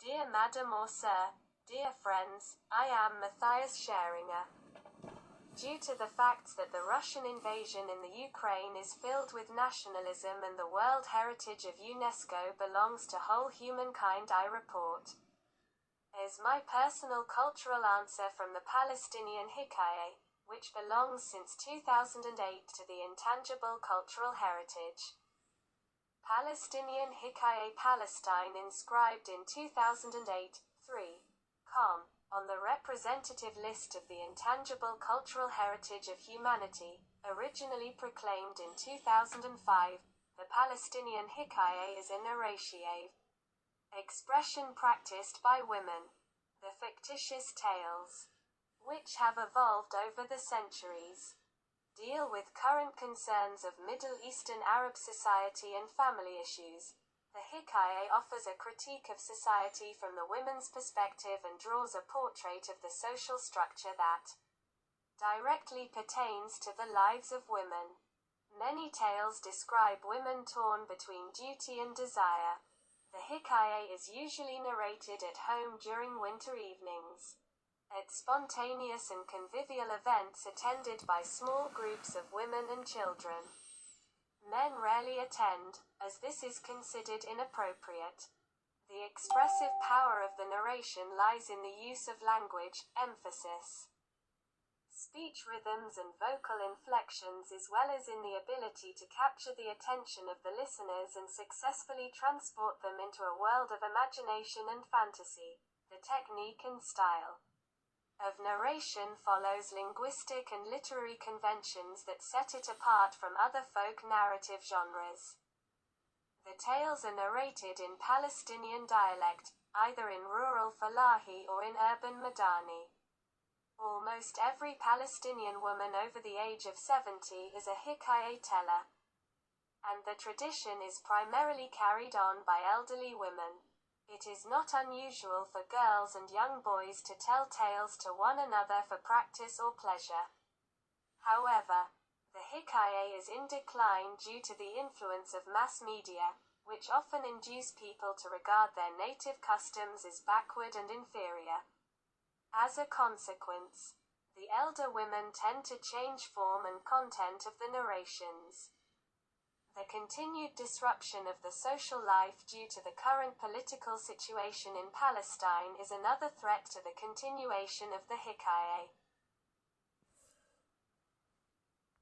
Dear Madam or Sir, dear friends, I am Matthias Scheringer. Due to the fact that the Russian invasion in the Ukraine is filled with nationalism and the World Heritage of UNESCO belongs to whole humankind, I report is my personal cultural answer from the Palestinian Hikaye, which belongs since 2008 to the Intangible Cultural Heritage. Palestinian Hikaye Palestine inscribed in 2008, 3.com, on the representative list of the Intangible Cultural Heritage of Humanity, originally proclaimed in 2005, the Palestinian Hikaye is a narrative expression practiced by women. The fictitious tales, which have evolved over the centuries, deal with current concerns of Middle Eastern Arab society and family issues. The Hikaye offers a critique of society from the women's perspective and draws a portrait of the social structure that directly pertains to the lives of women. Many tales describe women torn between duty and desire. The Hikaye is usually narrated at home during winter evenings, at spontaneous and convivial events attended by small groups of women and children. Men rarely attend, as this is considered inappropriate. The expressive power of the narration lies in the use of language, emphasis, speech rhythms and vocal inflections, as well as in the ability to capture the attention of the listeners and successfully transport them into a world of imagination and fantasy. The technique and style of narration follows linguistic and literary conventions that set it apart from other folk narrative genres. The tales are narrated in Palestinian dialect, either in rural Falahi or in urban Madani. Almost every Palestinian woman over the age of 70 is a Hikaye teller, and the tradition is primarily carried on by elderly women. It is not unusual for girls and young boys to tell tales to one another for practice or pleasure. However, the Hikaye is in decline due to the influence of mass media, which often induce people to regard their native customs as backward and inferior. As a consequence, the elder women tend to change form and content of the narrations. The continued disruption of the social life due to the current political situation in Palestine is another threat to the continuation of the Hikaye.